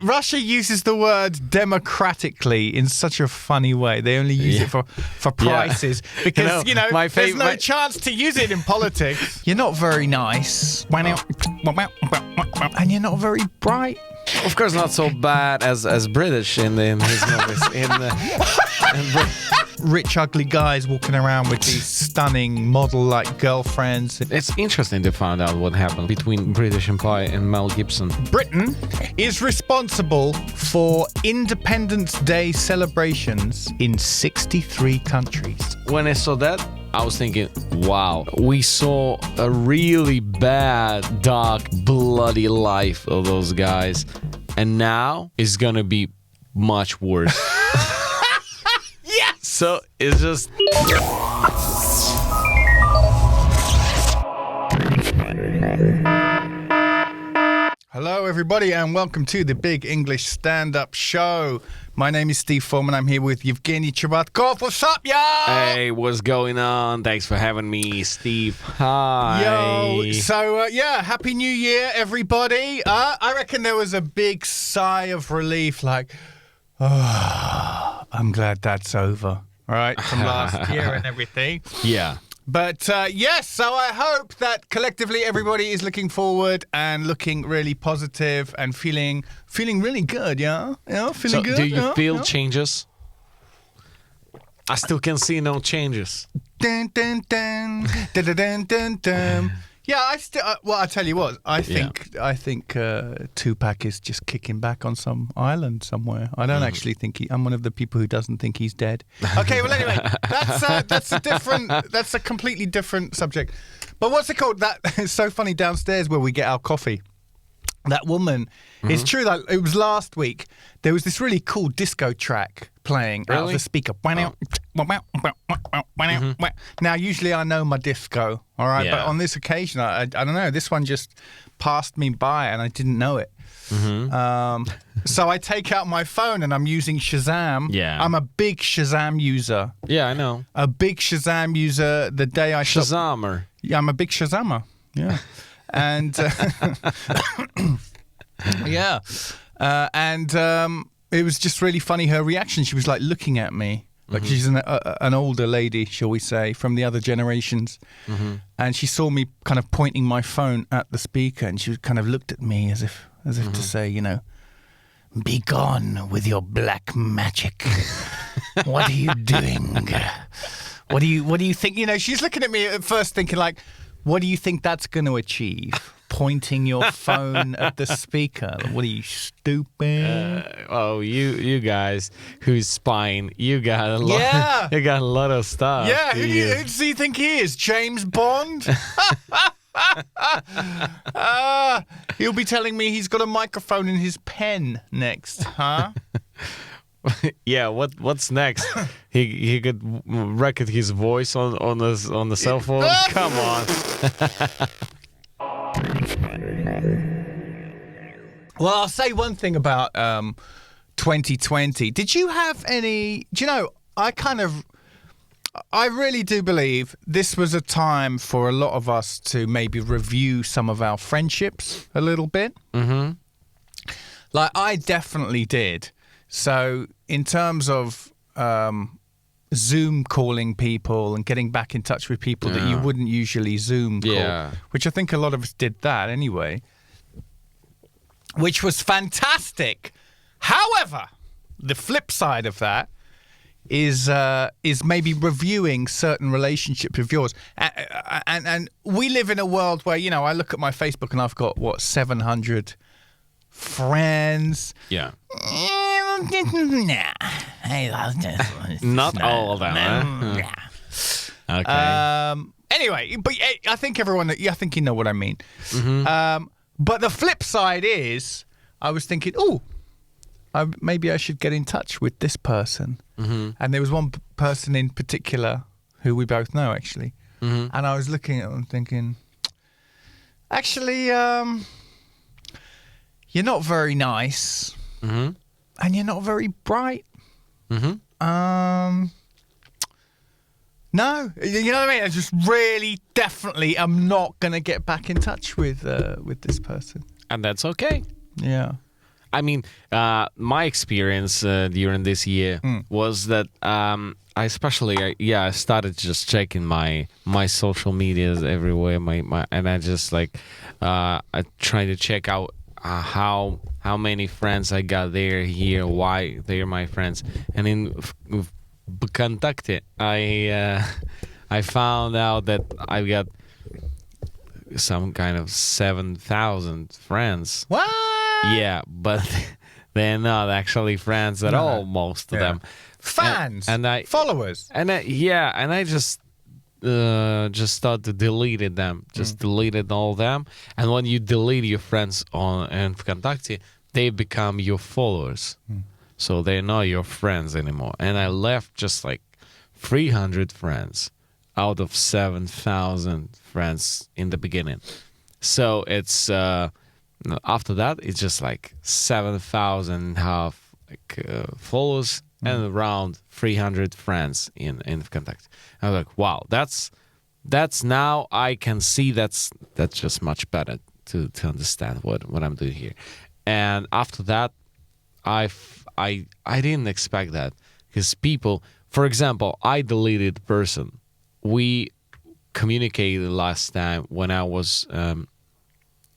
Russia uses the word democratically in such a funny way. They only use it for prices because, there's no chance to use it in politics. You're not very nice. And you're not very bright. Of course, not so bad as British in his movies. Rich, ugly guys walking around with these stunning model-like girlfriends. It's interesting to find out what happened between British Empire and Mel Gibson. Britain is responsible for Independence Day celebrations in 63 countries. When I saw that, I was thinking, wow, we saw a really bad, dark, bloody life of those guys. And now it's gonna be much worse. Yes! So it's just... Hello, everybody, and welcome to the Big English Stand-Up Show. My name is Steve Foreman. I'm here with Evgeniy Chebatkov. What's up, y'all? Hey, what's going on? Thanks for having me, Steve. Hi. Yo, so, Happy New Year, everybody. I reckon there was a big sigh of relief, like, oh, I'm glad that's over, right, from last year and everything. Yeah. But yes, so I hope that collectively everybody is looking forward and looking really positive and feeling really good, yeah? Yeah, feeling good. Do you feel changes? I still can see no changes. Dun, dun, dun, dun, dun, dun, dun, dun. Yeah, I still. Well, I tell you what. I think Tupac is just kicking back on some island somewhere. I don't actually think I'm one of the people who doesn't think he's dead. Okay, well, anyway, that's a completely different subject. But what's it called? That is so funny downstairs where we get our coffee. That woman. It's true that it was last week. There was this really cool disco track playing out of the speaker. Now, usually I know my disco, all right? Yeah. But on this occasion, I don't know. This one just passed me by and I didn't know it. So I take out my phone and I'm using Shazam. Yeah. I'm a big Shazam user. Yeah, I know. A big Shazam user. The day I Shazamer. Yeah, I'm a big Shazammer. Yeah. And it was just really funny, her reaction. She was like looking at me like she's an older lady, shall we say, from the other generations. And she saw me kind of pointing my phone at the speaker, and she kind of looked at me as if to say, be gone with your black magic. What are you doing? What do you think? She's looking at me at first thinking like, what do you think that's going to achieve? Pointing your phone at the speaker. What are you, stupid? You guys who's spying, you got a lot. Yeah. You got a lot of stuff. Yeah, who does he think he is? James Bond? He'll be telling me he's got a microphone in his pen next, huh? Yeah, what's next? He could record his voice on the cell phone. Come on. Well, I'll say one thing about 2020. Did you have any? Do you know? I really do believe this was a time for a lot of us to maybe review some of our friendships a little bit. Like I definitely did. So in terms of Zoom calling people and getting back in touch with people that you wouldn't usually Zoom call, which I think a lot of us did that anyway, which was fantastic. However, the flip side of that is maybe reviewing certain relationships of yours. And we live in a world where, I look at my Facebook and I've got, 700 friends. Yeah. Not all of them. Okay. Anyway, but I think everyone, I think you know what I mean. But the flip side is, I was thinking, maybe I should get in touch with this person. And there was one person in particular who we both know, actually. And I was looking at them thinking, actually, you're not very nice. And you're not very bright. No, you know what I mean? I just really, definitely am not going to get back in touch with this person. And that's okay. Yeah. I mean, my experience during this year was that I started just checking my social medias everywhere, and I just like I try to check out how many friends I got here, why they're my friends, and in Vkontakte I found out that I got some kind of 7,000 friends. What? Yeah, but they're not actually friends at all. Most of them fans and followers. And I just started deleted them. Just deleted all them. And when you delete your friends on Vkontakte, they become your followers. So they're not your friends anymore. And I left just like 300 friends out of 7,000 friends in the beginning. So it's after that it's just like 7,000 half followers and around 300 friends in Vkontakte. I'm like, wow, that's now I can see that's just much better to understand what I'm doing here. And after that, I didn't expect that, because people, for example, I deleted a person. We communicated last time when I was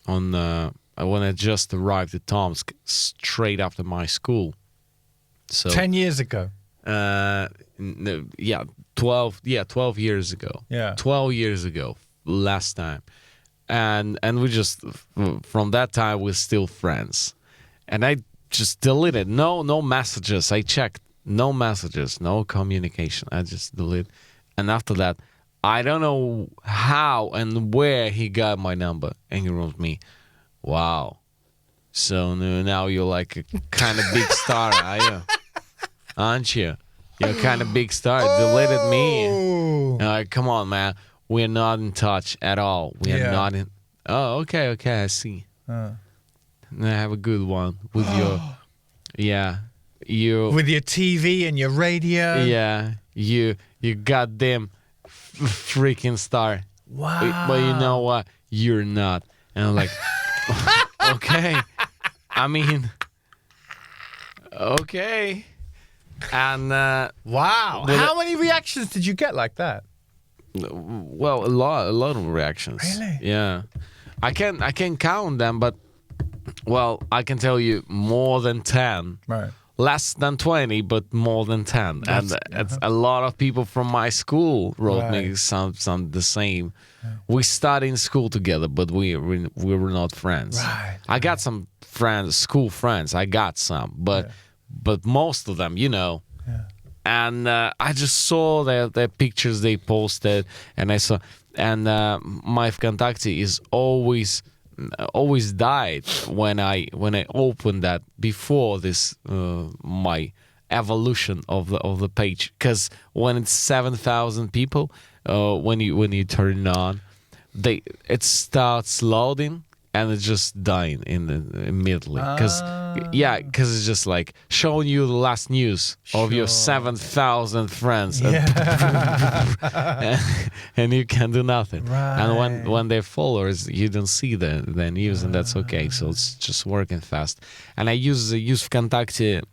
when I just arrived at Tomsk straight after my school. So 10 years ago. 12 years ago. Yeah. 12 years ago last time. And we just from that time we're still friends. And I just deleted no messages. I checked no messages, no communication. I just deleted. And after that, I don't know how and where he got my number, and he wrote me, "Wow, so now you're like a kind of big star, are you? Aren't you? You're kind of big star. Deleted me. Like, come on, man. We're not in touch at all. We are not in. Oh, okay, I see. Have a good one with your, with your TV and your radio. Yeah, you goddamn freaking star. Wow. But you know what? You're not." And I'm like, okay. I mean, okay. And wow. How many reactions did you get like that? Well, a lot of reactions. Really? Yeah. I can count them, but well, I can tell you more than 10. Right. Less than 20, but more than 10. And it's a lot of people from my school wrote me some the same. Right. We studied in school together, but we were not friends. Right. I got some friends, school friends. I got some, but most of them, you know. Yeah. And I just saw their pictures they posted, and I saw, and my Vkontakte is always died when I opened that before this my evolution of the page, because when it's 7,000 people, when you turn it on, it starts loading and it's just dying immediately, because it's just like showing you the last news of your 7,000 friends, and you can do nothing. Right. And when they're followers, you don't see the news, and that's okay. So it's just working fast. And I use Vkontakte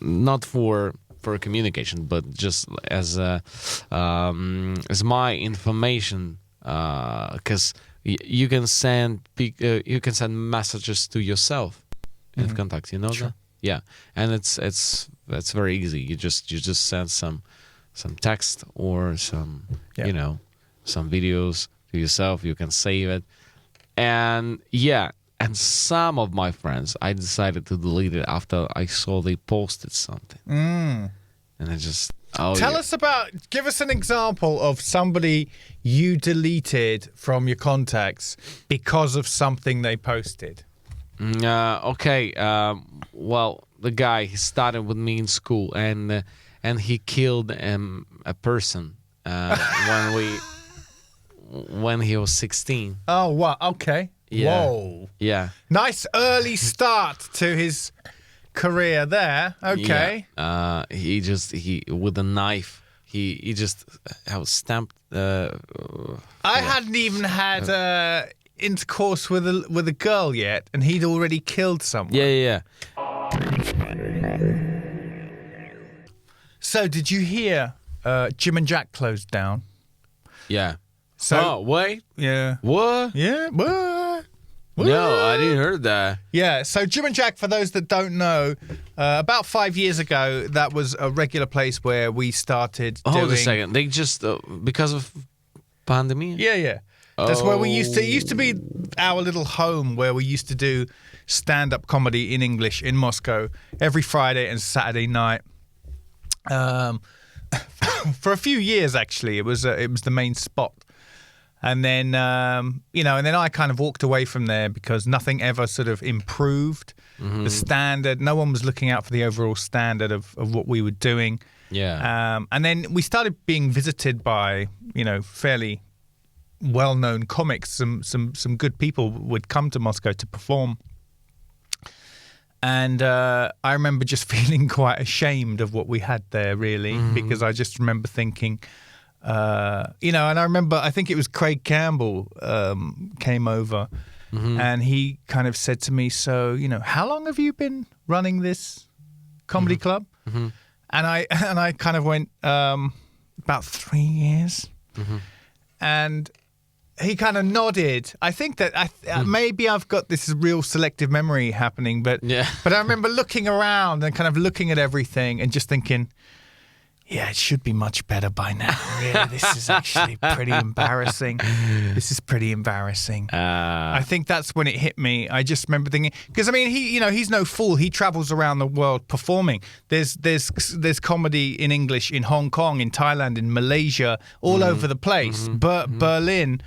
not for communication, but just as my information, because you can send messages to yourself in Vkontakte, you know that? Yeah, and it's very easy. You just send some text or some some videos to yourself. You can save it, and some of my friends, I decided to delete it after I saw they posted something, and I just give us an example of somebody you deleted from your contacts because of something they posted. Okay. Well, the guy, he started with me in school, and he killed a person when he was 16. Oh, wow. Okay. Yeah. Whoa. Yeah. Nice early start to his career there. Okay. Yeah. He with a knife. He just stamped. I hadn't even had intercourse with a girl yet, and he'd already killed someone. Yeah. So, did you hear Jim and Jack closed down? Yeah. So, wait. Yeah. What? Yeah. What? No, I didn't hear that. Yeah. So, Jim and Jack, for those that don't know, about 5 years ago, that was a regular place where we started Hold a second. They just because of pandemic. Yeah. That's where we used to. It used to be our little home where we used to do stand-up comedy in English in Moscow every Friday and Saturday night. For a few years, actually, it was the main spot, and then and then I kind of walked away from there because nothing ever sort of improved the standard. No one was looking out for the overall standard of what we were doing. Yeah. And then we started being visited by fairly well-known comics. Some good people would come to Moscow to perform. And I remember just feeling quite ashamed of what we had there, really, because I just remember thinking, and I remember, I think it was Craig Campbell came over and he kind of said to me, so, how long have you been running this comedy club? And I kind of went, about 3 years. And he kind of nodded. I think that maybe I've got this real selective memory happening, but I remember looking around and kind of looking at everything and just thinking, yeah, it should be much better by now. Really, this is actually pretty embarrassing. This is pretty embarrassing. I think that's when it hit me. I just remember thinking, because I mean, he's no fool. He travels around the world performing. There's comedy in English in Hong Kong, in Thailand, in Malaysia, all over the place. Berlin.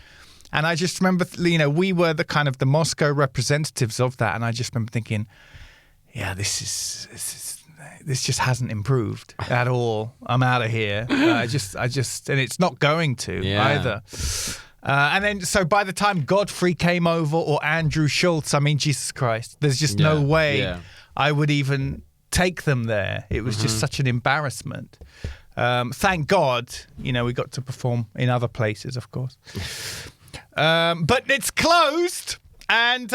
And I just remember, we were the kind of the Moscow representatives of that. And I just remember thinking, yeah, this just hasn't improved at all. I'm out of here. I just, and it's not going to either. And then, so by the time Godfrey came over or Andrew Schultz, I mean, Jesus Christ, there's just no way I would even take them there. It was just such an embarrassment. Thank God, we got to perform in other places, of course. But it's closed, and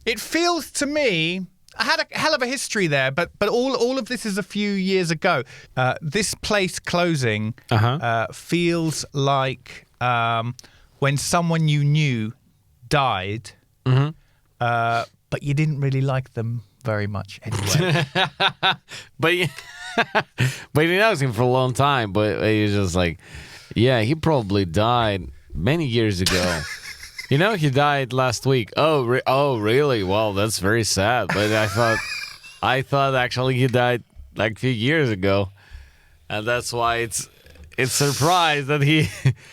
it feels to me, I had a hell of a history there, but all of this is a few years ago. This place closing feels like when someone you knew died, but you didn't really like them very much anyway. But you know him for a long time, but he was just like, he probably died many years ago. He died last week. Oh, really? Well, that's very sad. But I thought actually he died like a few years ago, and that's why it's surprised that he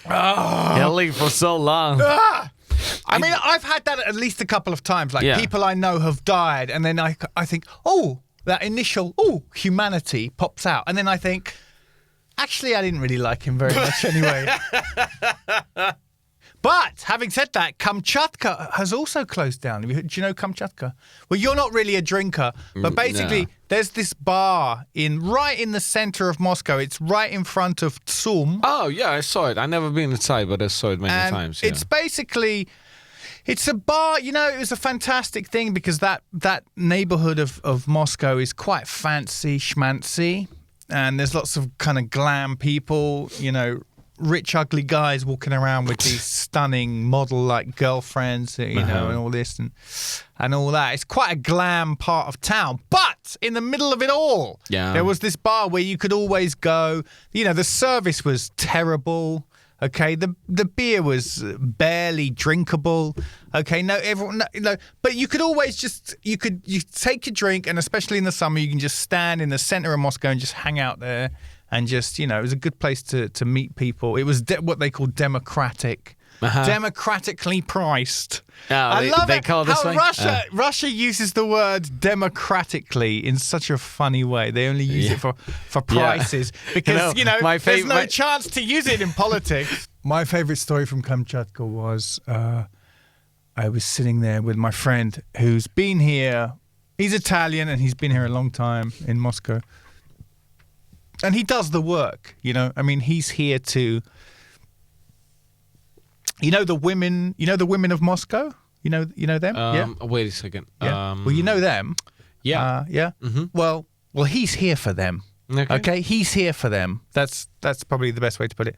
lived for so long. I mean, I've had that at least a couple of times. Like people I know have died, and then I think, that initial humanity pops out, and then I think, actually, I didn't really like him very much anyway. But having said that, Kamchatka has also closed down. Do you know Kamchatka? Well, you're not really a drinker, but basically there's this bar right in the center of Moscow. It's right in front of Tsum. Oh, yeah, I saw it. I've never been inside, but I saw it many times. Yeah. It's basically... It's a bar, it was a fantastic thing because that neighborhood of Moscow is quite fancy, schmancy, and there's lots of kind of glam people, rich, ugly guys walking around with these stunning model-like girlfriends, and all this and all that. It's quite a glam part of town. But in the middle of it all, there was this bar where you could always go. The service was terrible. Okay, the beer was barely drinkable. Okay, but you could always you take your drink, and especially in the summer, you can just stand in the center of Moscow and just hang out there, and just it was a good place to meet people. It was what they call democratic. Democratically priced. I love it how Russia uses the word democratically in such a funny way. They only use it for prices because there's no chance to use it in politics. My favorite story from Kamchatka was I was sitting there with my friend who's been here. He's Italian and he's been here a long time in Moscow, and he does the work. I mean, he's here to You know the women. You know the women of Moscow. You know them. Yeah. Wait a second. Yeah. Well, you know them. Yeah. Yeah. Mm-hmm. Well, he's here for them. Okay. He's here for them. That's probably the best way to put it.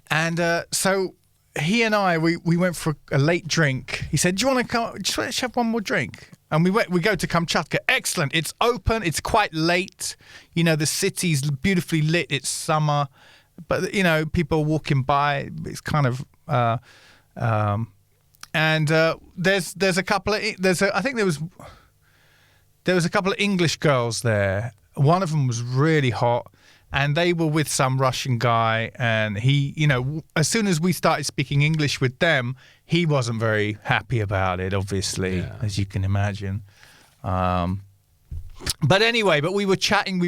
And so he and I, we went for a late drink. He said, "Do you want to come? Just want to have one more drink?" And we go to Kamchatka. Excellent. It's open. It's quite late. You know, the city's beautifully lit. It's summer, but you know, people are walking by. It's kind of. And there's a couple of I think there was a couple of English girls there. One of them was really hot, and they were with some Russian guy. And he, you know, as soon as we started speaking English with them, he wasn't very happy about it. Obviously, as you can imagine. But anyway, we were chatting,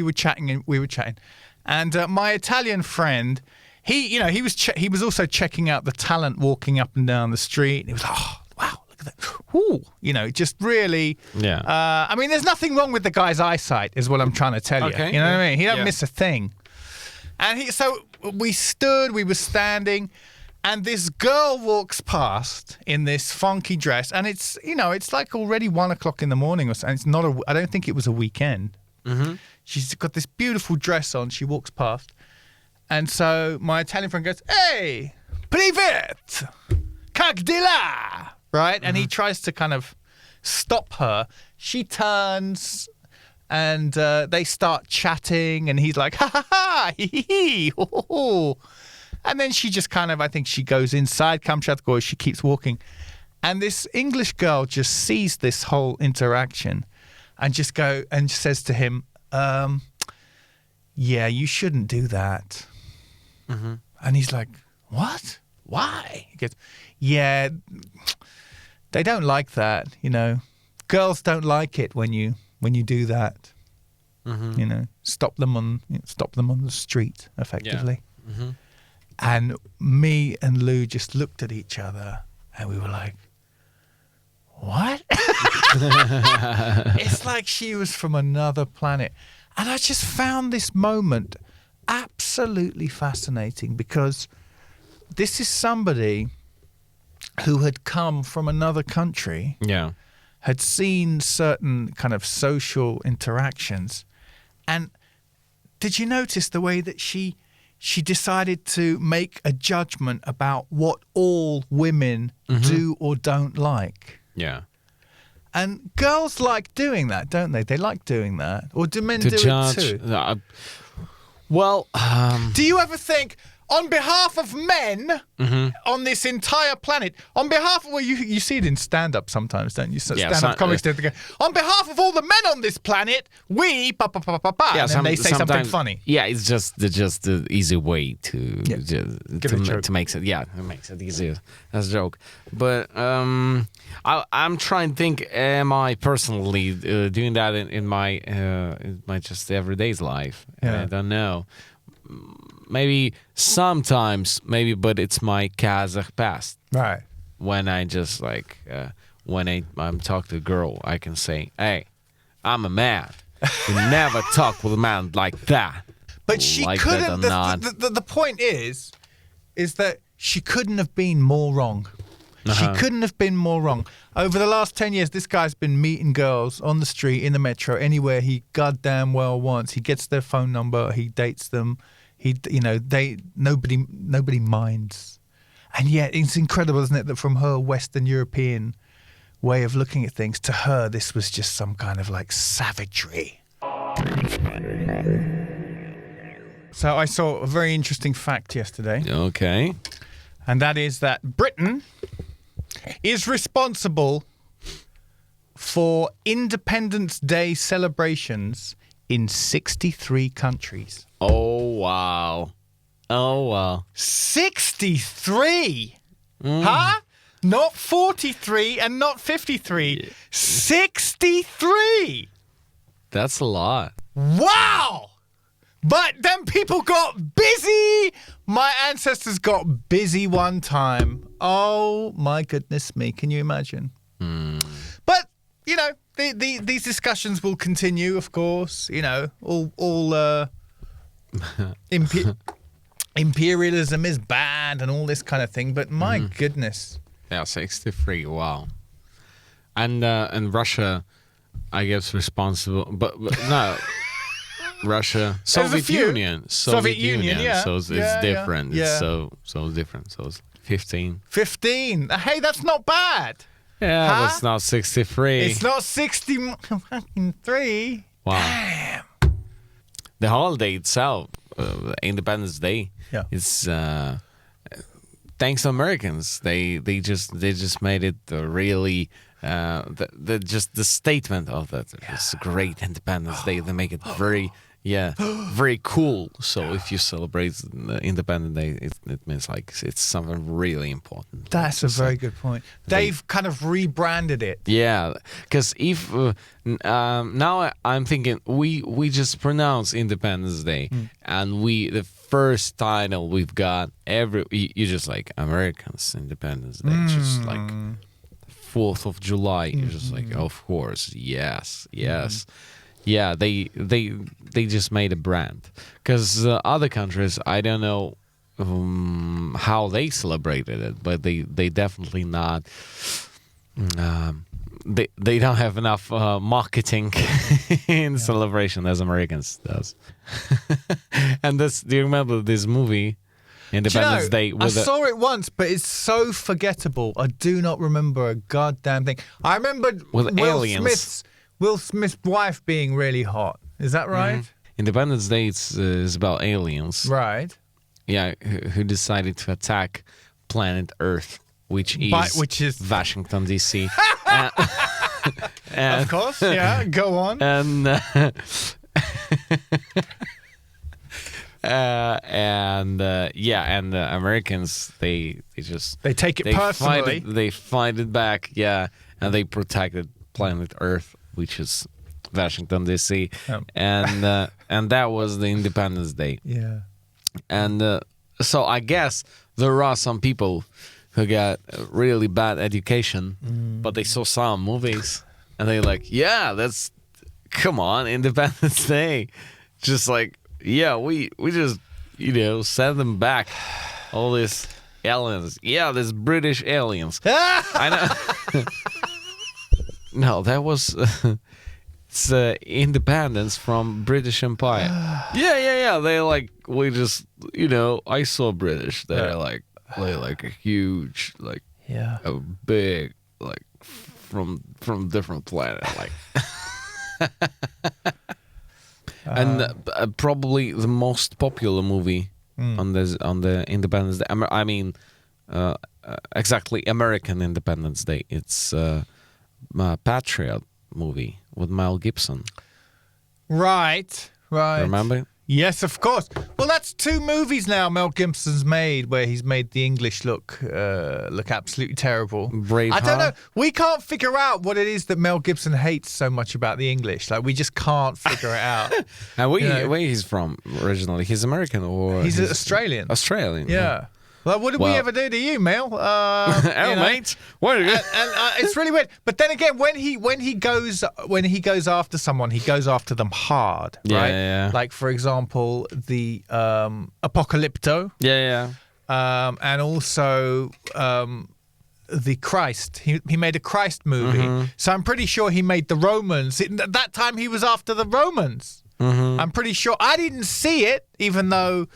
and my Italian friend. He was also checking out the talent walking up and down the street. He was like, "Oh, wow, look at that. Ooh." You know, just really. Yeah. I mean, there's nothing wrong with the guy's eyesight, is what I'm trying to tell you. Okay. You know what I mean? He don't miss a thing. And so we were standing, and this girl walks past in this funky dress, and it's like already 1:00 in the morning or something. It's not I don't think it was a weekend. Mm-hmm. She's got this beautiful dress on. She walks past. And so my Italian friend goes, "Hey, privet, как dela?" Right? And he tries to kind of stop her. She turns and they start chatting and he's like, "Ha ha ha, hee hee, ho ho ho." And then she just kind of, I think she goes inside Kamchatka, she keeps walking. And this English girl just sees this whole interaction and says to him, "Yeah, you shouldn't do that." Mm-hmm. And he's like, "What? Why?" He goes, "Yeah, they don't like that. You know, girls don't like it when you do that. Mm-hmm. You know, stop them on the street, effectively." Yeah. Mm-hmm. And me and Lou just looked at each other, and we were like, "What?" It's like she was from another planet, and I just found this moment absolutely fascinating because this is somebody who had come from another country, had seen certain kind of social interactions, and did you notice the way that she decided to make a judgment about what all women do or don't like? Yeah. And girls like doing that, don't they? They like doing that. Or do men do judge, it too? Do you ever think, on behalf of men on this entire planet, you see it in stand-up sometimes, don't you? Stand-up comics do it. On behalf of all the men on this planet, we and then they say something funny. Yeah, it's just the easy way to make it. Yeah, it makes it easier as a joke. But I'm trying to think. Am I personally doing that in my just everyday's life? Yeah. I don't know. Maybe sometimes, but it's my Kazakh past. Right. When I just when I'm talking to a girl, I can say, "Hey, I'm a man. You never talk with a man like that." But she like couldn't. The point is that she couldn't have been more wrong. She couldn't have been more wrong. Over the last 10 years, this guy's been meeting girls on the street, in the metro, anywhere he goddamn well wants. He gets their phone number. He dates them. Nobody minds. And yet it's incredible, isn't it, that from her Western European way of looking at things, to her, this was just some kind of like savagery. So I saw a very interesting fact yesterday. Okay. And that is that Britain is responsible for Independence Day celebrations in 63 countries. Oh, wow. 63! Huh? Not 43 and not 53. 63! That's a lot. Wow! But then people got busy. My ancestors got busy one time. Oh, my goodness me. Can you imagine? But, you know, these discussions will continue, of course. You know, all imperialism is bad and all this kind of thing. But my goodness. Yeah, 63. Wow. And Russia, I guess, responsible. But no. Russia, Soviet Union, yeah. So it's different. Yeah. So it's different. So it's 15. 15. Hey, that's not bad. Yeah, but it's not 63. It's not 63. Wow. Damn. The holiday itself, Independence Day, Yeah. it's thanks to Americans. They just made it really the statement of that. It's a great Independence Day. They make it very very cool. So if you celebrate Independence Day, it means like it's something really important. That's a very good point. They've kind of rebranded it. Yeah, because if now I'm thinking we just pronounce Independence Day, and the first title we've got you just like Americans Independence Day, just like 4th of July. You're just like, of course, yes. Yeah, they just made a brand, because other countries, I don't know how they celebrated it, but they definitely not. They don't have enough marketing in celebration as Americans does. And do you remember this movie, Independence Day? I saw it once, but it's so forgettable. I do not remember a goddamn thing. I remember with aliens. Will Smith's wife being really hot. Is that right? Independence Day is about aliens. Right. Yeah, who decided to attack planet Earth, which is Washington, D.C. Of course, yeah, go on. And the Americans, they take it personally. They fight it back, and they protected planet Earth, which is Washington, D.C. And that was the Independence Day. Yeah. And so I guess there are some people who got really bad education, but they saw some movies and they're like, come on, Independence Day. Just like, we just, send them back. All these aliens. Yeah, these British aliens. I know. No, that was it's independence from British Empire. Yeah. They like, we just, I saw British. They're like a huge, like a big, like from different planet, like. And probably the most popular movie on the Independence Day. I mean, exactly American Independence Day. It's Patriot movie with Mel Gibson. Right. Remember? Yes, of course. Well, that's 2 movies now Mel Gibson's made where he's made the English look absolutely terrible. Braveheart. I don't know. We can't figure out what it is that Mel Gibson hates so much about the English. Like, we just can't figure it out. And where he's from originally? He's American or he's Australian. Australian. Yeah. Well, what did we ever do to you, Mel? Mate. What? And it's really weird. But then again, when he goes after someone, he goes after them hard, right? Yeah. Like, for example, the Apocalypto. Yeah. And also the Christ. He made a Christ movie. So I'm pretty sure he made the Romans. At that time, he was after the Romans. I'm pretty sure. I didn't see it, even though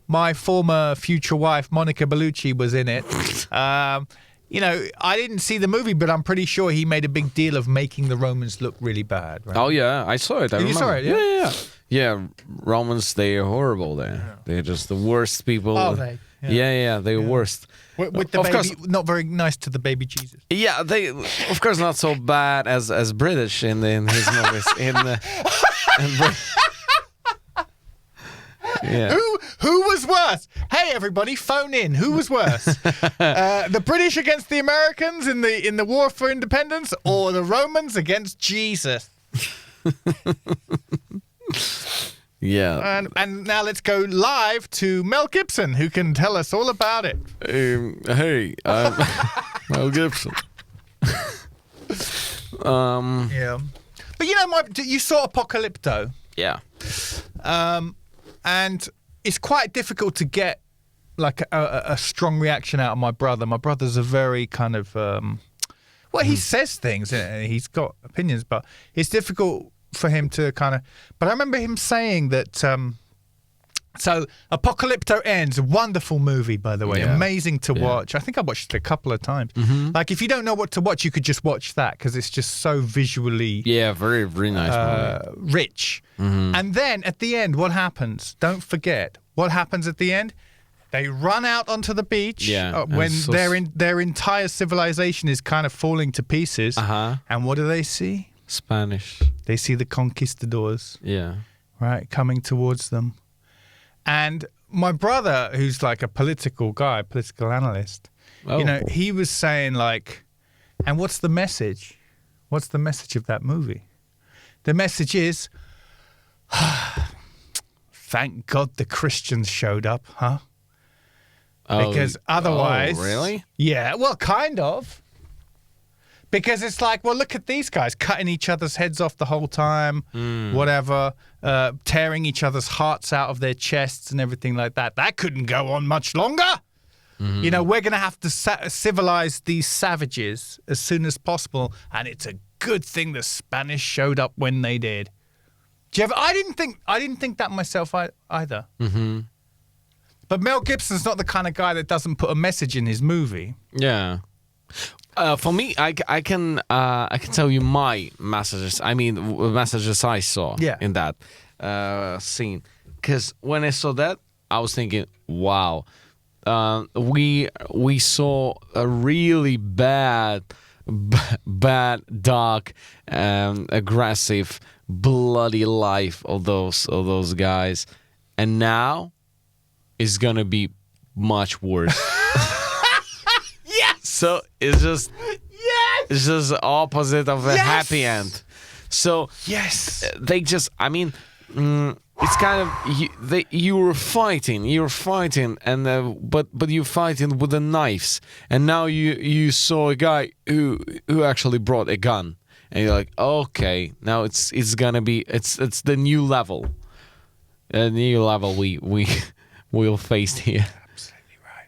my former future wife, Monica Bellucci, was in it. I didn't see the movie, but I'm pretty sure he made a big deal of making the Romans look really bad. Right? Oh, yeah. I saw it. I remember. You saw it, yeah? Yeah, Romans, they are horrible there. Yeah. They're just the worst people. Oh, they? Yeah, they're worst. With the baby, course, not very nice to the baby Jesus. Yeah, they, of course, not so bad as British in his movies. Yeah. Who was worse? Hey, everybody, phone in. Who was worse? The British against the Americans in the War for Independence, or the Romans against Jesus? Yeah. And now let's go live to Mel Gibson, who can tell us all about it. Hey, I'm Mel Gibson. Yeah. But you saw Apocalypto. Yeah. And it's quite difficult to get like a strong reaction out of my brother. My brother's a very kind of he says things and he's got opinions, but it's difficult for him to kind of. But I remember him saying that. So Apocalypto Ends, a wonderful movie, by the way, amazing to watch. I think I watched it a couple of times. Like if you don't know what to watch, you could just watch that because it's just so visually very, very nice movie. Rich. And then at the end, what happens? Don't forget what happens at the end. They run out onto the beach when their entire civilization is kind of falling to pieces. And what do they see? Spanish. They see the conquistadors. Yeah. Right, coming towards them. And my brother, who's like a political guy, political analyst, he was saying like, and what's the message? What's the message of that movie? The message is, thank God the Christians showed up, huh? Because otherwise... Oh, really? Yeah, well, kind of. Because it's like, well, look at these guys cutting each other's heads off the whole time, whatever, tearing each other's hearts out of their chests and everything like that. That couldn't go on much longer. You know, we're going to have to civilize these savages as soon as possible. And it's a good thing the Spanish showed up when they did. I didn't think that myself either. But Mel Gibson's not the kind of guy that doesn't put a message in his movie. Yeah. For me, I can tell you my messages. I mean, messages I saw in that scene. Because when I saw that, I was thinking, wow, we saw a really bad, dark, aggressive, bloody life of those guys, and now it's gonna be much worse. So it's just it's just opposite of a happy end. So they just it's kind of you're fighting and but you're fighting with the knives, and now you saw a guy who actually brought a gun, and you're like, okay, now it's gonna be it's the new level, we'll face here. Absolutely right.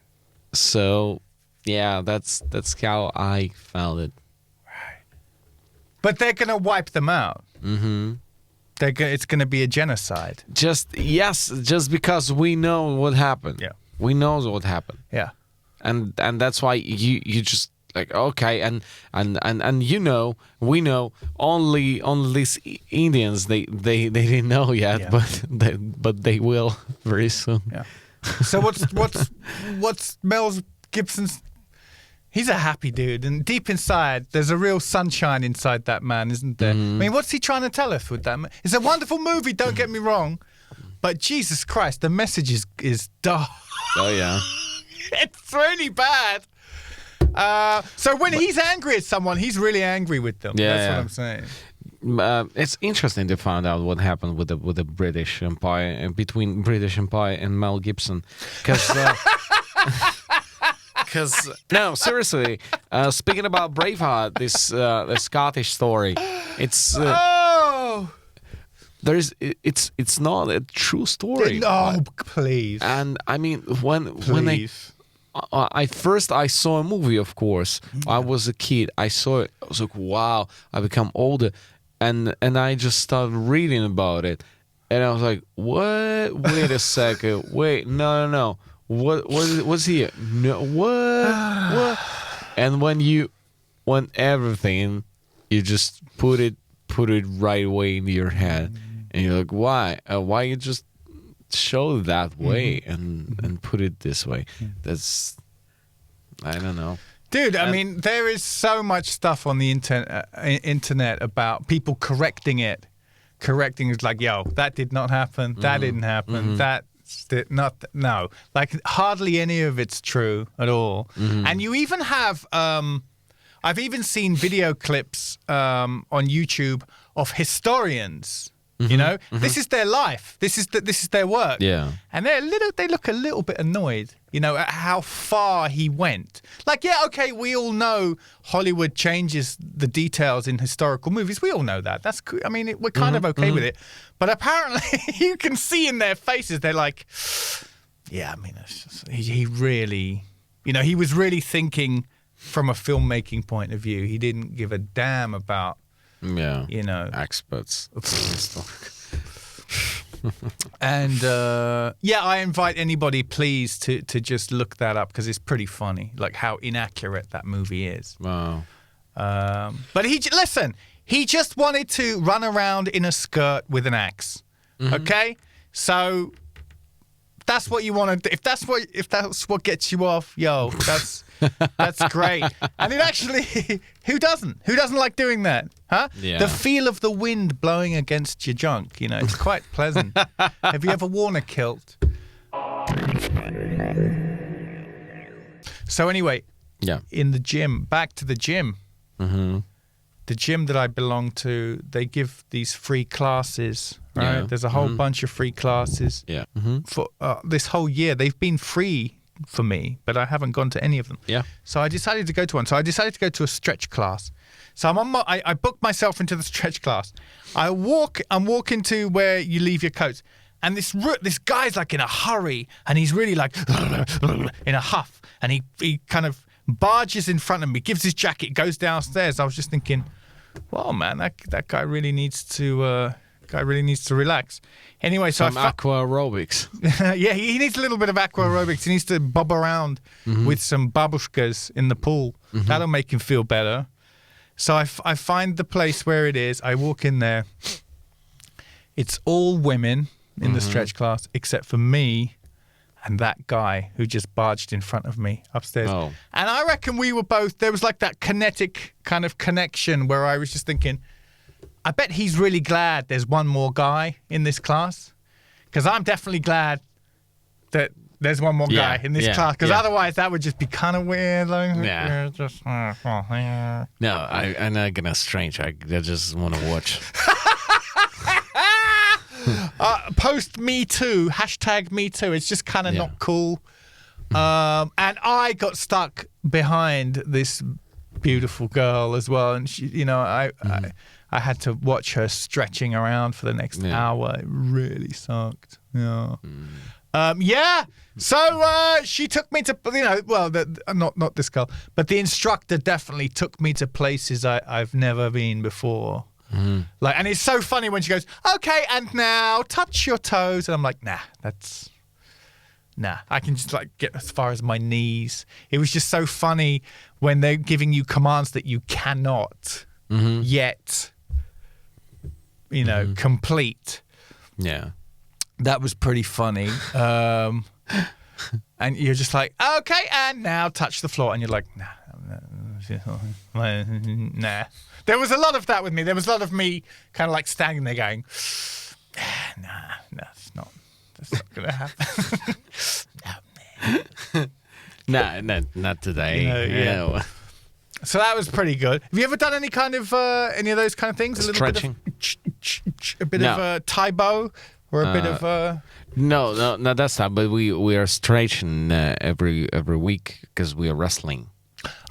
So. Yeah, that's how I felt it. Right. But they're going to wipe them out. It's going to be a genocide. Just because we know what happened. Yeah. We know what happened. Yeah. And that's why you just like, okay, and we know only these Indians they didn't know yet, but they will very soon. Yeah. So what's Mel Gibson's? He's a happy dude, and deep inside, there's a real sunshine inside that man, isn't there? I mean, what's he trying to tell us with that? It's a wonderful movie, don't get me wrong, but Jesus Christ, the message is dark. Oh, yeah. It's really bad. So when he's angry at someone, he's really angry with them. Yeah, That's what I'm saying. It's interesting to find out what happened with the British Empire, between British Empire and Mel Gibson, because no, seriously. Speaking about Braveheart, this the Scottish story, it's it's not a true story. No, please. And I mean, when I saw a movie, of course. I was a kid. I saw it. I was like, wow. I become older, and I just started reading about it, and I was like, what? Wait a second. Wait, no. What's here? No, what? And when everything, you just put it right away into your head, and you're like, why? Why you just show that way and put it this way? That's, I don't know. Dude, I mean, there is so much stuff on the internet about people correcting it. Correcting is like, yo, that did not happen. That didn't happen. That did not. No, like hardly any of it's true at all. And you even have, I've even seen video clips on YouTube of historians. You know, this is their life. This is their work. Yeah. And they look a little bit annoyed, you know, at how far he went. Like, yeah, okay, we all know Hollywood changes the details in historical movies. We all know that. That's cool. I mean, we're kind of okay with it. But apparently, you can see in their faces, they're like, Yeah, I mean, it's just, he really, he was really thinking from a filmmaking point of view. He didn't give a damn about, experts. And I invite anybody, please, to just look that up because it's pretty funny, like how inaccurate that movie is. Wow. But he just wanted to run around in a skirt with an axe. Mm-hmm. Okay, so that's what you want to do. If that's what gets you off, that's great. And it actually, who doesn't like doing that? Huh? Yeah. The feel of the wind blowing against your junk, it's quite pleasant. Have you ever worn a kilt? So anyway, in the gym, back to the gym. Mm-hmm. The gym that I belong to, they give these free classes, right? There's a whole bunch of free classes. Yeah. Mm-hmm. For this whole year. They've been free for me, but I haven't gone to any of them. Yeah. So I decided to go to one. So I decided to go to a stretch class. So I booked myself into the stretch class. I'm walking to where you leave your coats. And this guy's like in a hurry, and he's really like in a huff. And he kind of barges in front of me, gives his jacket, goes downstairs. I was just thinking, well, man, that guy really needs to relax. Anyway, so aqua aerobics. Yeah, he needs a little bit of aqua aerobics. He needs to bob around with some babushkas in the pool. Mm-hmm. That'll make him feel better. So I find the place where it is. I walk in there. It's all women in the stretch class, except for me and that guy who just barged in front of me upstairs. Oh. And I reckon we were both, there was like that kinetic kind of connection where I was just thinking, I bet he's really glad there's one more guy in this class. Because I'm definitely glad that there's one more guy in this class. Because otherwise that would just be kind of weird. Like, No, I'm not going to strange. I just want to watch. Post me too, hashtag me too. It's just kind of not cool. And I got stuck behind this beautiful girl as well, and she, I had to watch her stretching around for the next hour. It really sucked. So she took me to not this girl, but the instructor definitely took me to places I've never been before. Mm-hmm. And it's so funny when she goes, okay, and now touch your toes, and I'm like, nah, I can just get as far as my knees. It was just so funny when they're giving you commands that you cannot yet, complete. Yeah, that was pretty funny. And you're just like, okay, and now touch the floor, and you're like, nah. There was a lot of that with me. There was a lot of me kind of standing there going, that's not going to happen. Not today. So that was pretty good. Have you ever done any kind of any of those kind of things? Stretching? A bit of Taibo or a bit of... No, not that stuff. But we are stretching every week because we are wrestling.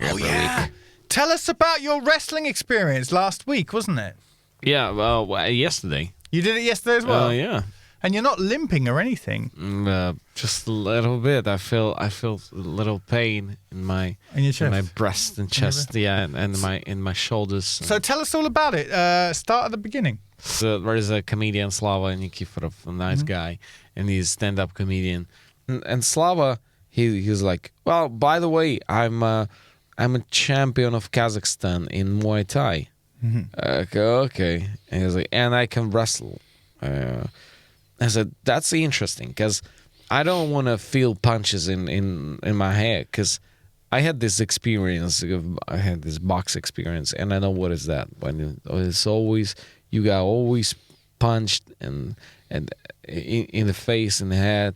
Oh, yeah. Week. Tell us about your wrestling experience last week, wasn't it? Yeah, well, yesterday. You did it yesterday as well? Yeah. And you're not limping or anything? Just a little bit. I feel a little pain in my chest? In my breast and chest, and in my shoulders. So tell us all about it. Start at the beginning. So there is a comedian, Slava Nikiforov, a nice guy, and he's a stand-up comedian. And Slava, he's like, well, by the way, I'm a champion of Kazakhstan in Muay Thai. Mm-hmm. Okay. And he was like, and I can wrestle. I said, that's interesting, because I don't want to feel punches in my head, because I had this experience. I had this box experience, and I know what is that. When it's always, you got always punched and in the face, in the head,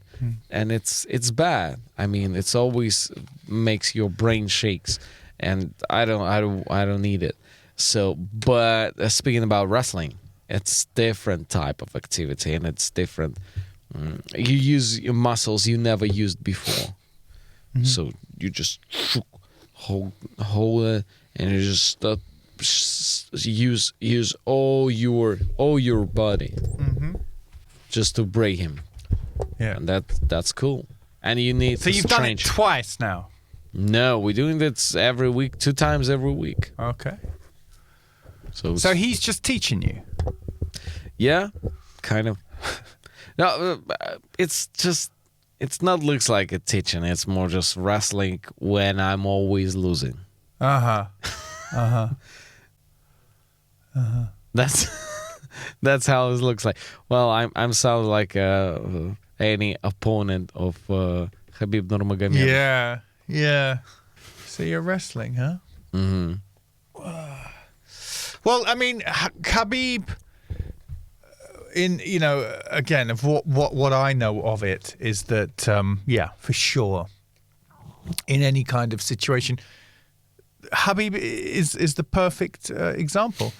and it's bad. I mean, it's always makes your brain shakes, and I don't need it. So, but speaking about wrestling, it's different type of activity, and it's different. You use your muscles you never used before. Mm-hmm. So you just hold it, and you just use all your body just to break him. Yeah, and that's cool. and you need So to you've done it change. twice now. No, we're doing this every week, 2 times every week. Okay. So he's just teaching you. yeah, kind of. No, it's not looks like a teaching. It's more just wrestling when I'm always losing. That's how it looks like. Well, I'm sound like any opponent of Khabib Nurmagomedov. Yeah. So you're wrestling, huh? Mm-hmm. Well, I mean, Khabib. Again, of what I know of it is that, for sure, in any kind of situation, Khabib is the perfect example.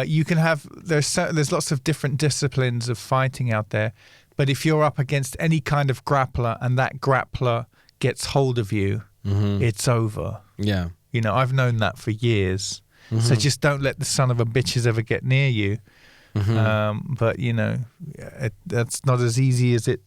You can have there's lots of different disciplines of fighting out there, but if you're up against any kind of grappler and that grappler gets hold of you, it's over. Yeah. I've known that for years. So just don't let the son of a bitches ever get near you. But that's not as easy as it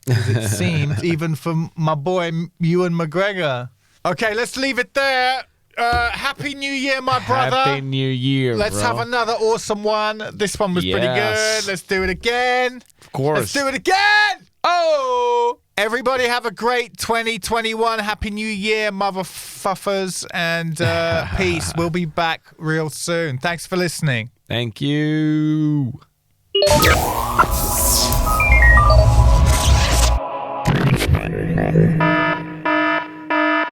seems, even for my boy Ewan McGregor. Okay, let's leave it there. Happy New Year, my brother. Happy New Year, Let's bro. have another awesome one. This one was pretty good. Let's do it again. Of course. Let's do it again. Oh! Everybody have a great 2021. Happy New Year, motherfuffers, and peace. We'll be back real soon. Thanks for listening. Thank you.